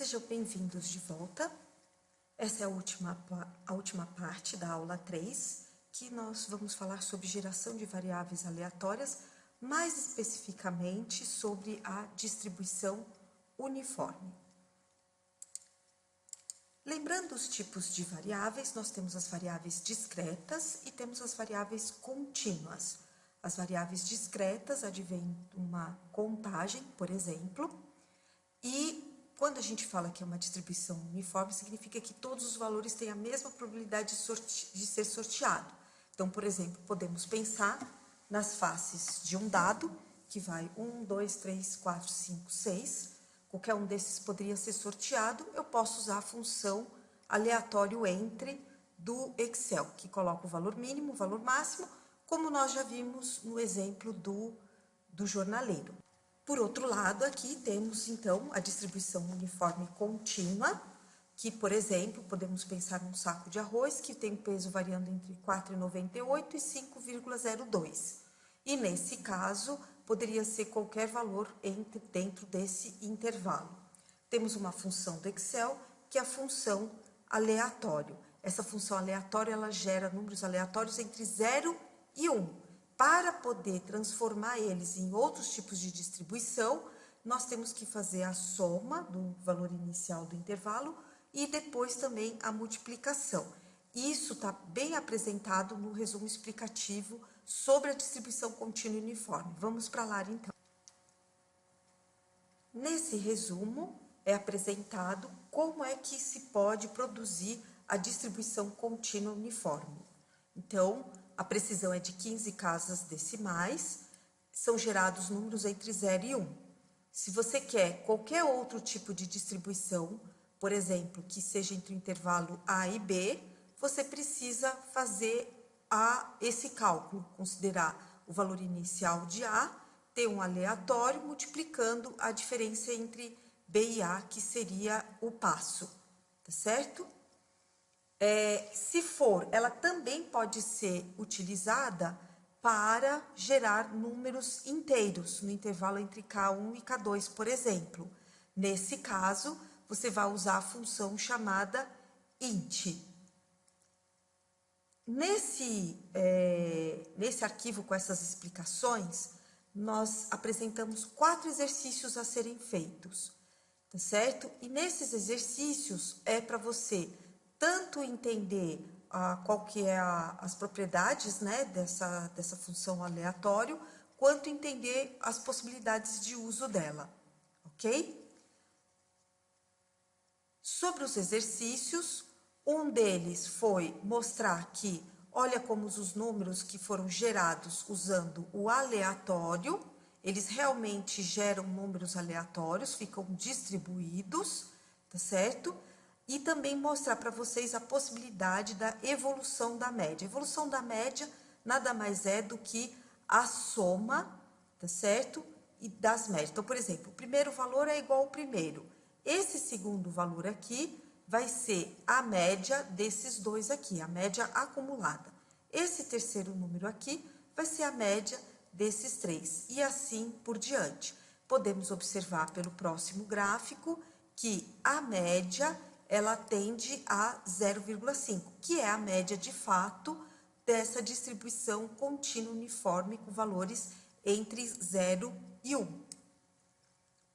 Sejam bem-vindos de volta. Essa é a última parte da aula 3, que nós vamos falar sobre geração de variáveis aleatórias, mais especificamente sobre a distribuição uniforme. Lembrando os tipos de variáveis, nós temos as variáveis discretas e temos as variáveis contínuas. As variáveis discretas advêm de uma contagem, por exemplo, e quando a gente fala que é uma distribuição uniforme, significa que todos os valores têm a mesma probabilidade de ser sorteado. Então, por exemplo, podemos pensar nas faces de um dado, que vai 1, 2, 3, 4, 5, 6. Qualquer um desses poderia ser sorteado. Eu posso usar a função aleatório entre do Excel, que coloca o valor mínimo, o valor máximo, como nós já vimos no exemplo do jornaleiro. Por outro lado, aqui temos, então, a distribuição uniforme contínua, que, por exemplo, podemos pensar num saco de arroz que tem peso variando entre 4,98 e 5,02. E, nesse caso, poderia ser qualquer valor dentro desse intervalo. Temos uma função do Excel, que é a função aleatório. Essa função aleatória, ela gera números aleatórios entre 0 e 1. Para poder transformar eles em outros tipos de distribuição, nós temos que fazer a soma do valor inicial do intervalo e depois também a multiplicação. Isso está bem apresentado no resumo explicativo sobre a distribuição contínua e uniforme. Vamos para lá, então. Nesse resumo, é apresentado como é que se pode produzir a distribuição contínua uniforme. Então, a precisão é de 15 casas decimais, são gerados números entre 0 e 1. Se você quer qualquer outro tipo de distribuição, por exemplo, que seja entre o intervalo A e B, você precisa fazer esse cálculo, considerar o valor inicial de A, ter um aleatório multiplicando a diferença entre B e A, que seria o passo, tá certo? Se for, ela também pode ser utilizada para gerar números inteiros no intervalo entre K1 e K2, por exemplo. Nesse caso, você vai usar a função chamada int. Nesse arquivo com essas explicações, nós apresentamos 4 exercícios a serem feitos, tá certo? E nesses exercícios é para você tanto entender qual que é as propriedades, né, dessa função aleatório, quanto entender as possibilidades de uso dela, ok? Sobre os exercícios, um deles foi mostrar que, olha como os números que foram gerados usando o aleatório, eles realmente geram números aleatórios, ficam distribuídos, tá certo? E também mostrar para vocês a possibilidade da evolução da média. A evolução da média nada mais é do que a soma, tá certo? E das médias. Então, por exemplo, o primeiro valor é igual ao primeiro. Esse segundo valor aqui vai ser a média desses dois aqui, a média acumulada. Esse terceiro número aqui vai ser a média desses três, e assim por diante. Podemos observar pelo próximo gráfico que a média ela tende a 0,5, que é a média de fato dessa distribuição contínua uniforme com valores entre 0 e 1.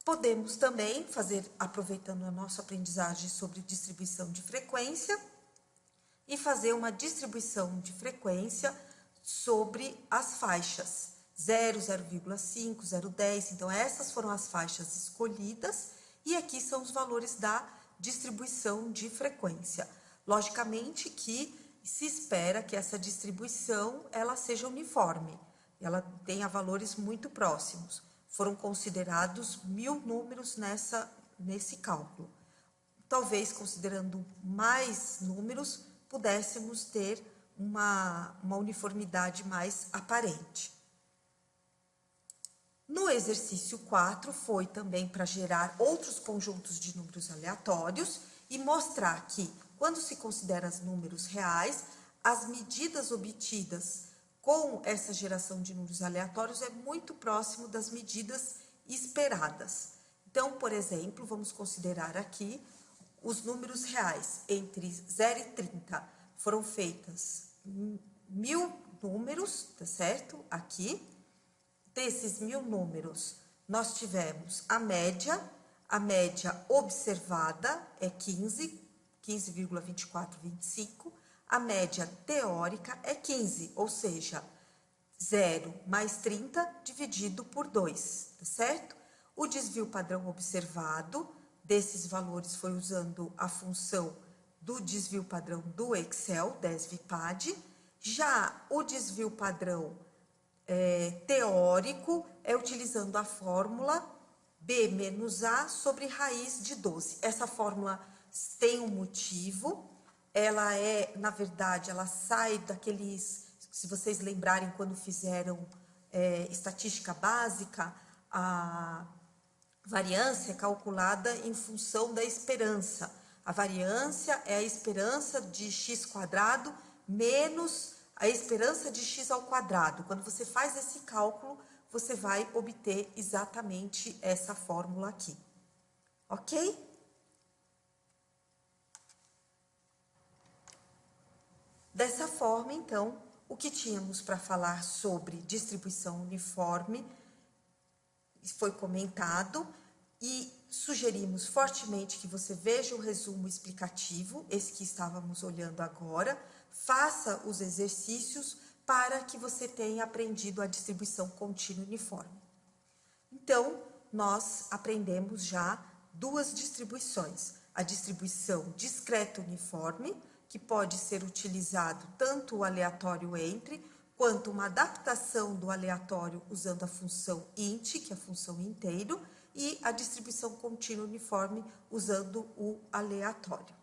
Podemos também fazer, aproveitando a nossa aprendizagem sobre distribuição de frequência, e fazer uma distribuição de frequência sobre as faixas 0, 0,5, 0,10. Então, essas foram as faixas escolhidas, e aqui são os valores da distribuição de frequência. Logicamente que se espera que essa distribuição ela seja uniforme, ela tenha valores muito próximos. Foram considerados 1000 números nesse cálculo. Talvez, considerando mais números, pudéssemos ter uma uniformidade mais aparente. No exercício 4, foi também para gerar outros conjuntos de números aleatórios e mostrar que, quando se considera os números reais, as medidas obtidas com essa geração de números aleatórios é muito próximo das medidas esperadas. Então, por exemplo, vamos considerar aqui os números reais entre 0 e 30. Foram feitas 1000 números, tá certo? Aqui. Desses 1000 números, nós tivemos a média observada é 15,2425, a média teórica é 15, ou seja, 0 mais 30 dividido por 2, tá certo? O desvio padrão observado, desses valores foi usando a função do desvio padrão do Excel, DESVPAD. Já o desvio padrão teórico é utilizando a fórmula B menos A sobre raiz de 12. Essa fórmula tem um motivo, ela na verdade, ela sai daqueles, se vocês lembrarem quando fizeram estatística básica, a variância é calculada em função da esperança. A variância é a esperança de x quadrado menos a esperança de x ao quadrado. Quando você faz esse cálculo, você vai obter exatamente essa fórmula aqui. Ok? Dessa forma, então, o que tínhamos para falar sobre distribuição uniforme foi comentado e sugerimos fortemente que você veja o resumo explicativo, esse que estávamos olhando agora, faça os exercícios para que você tenha aprendido a distribuição contínua uniforme. Então, nós aprendemos já duas distribuições. A distribuição discreta uniforme, que pode ser utilizado tanto o aleatório entre, quanto uma adaptação do aleatório usando a função int, que é a função inteiro, e a distribuição contínua uniforme usando o aleatório.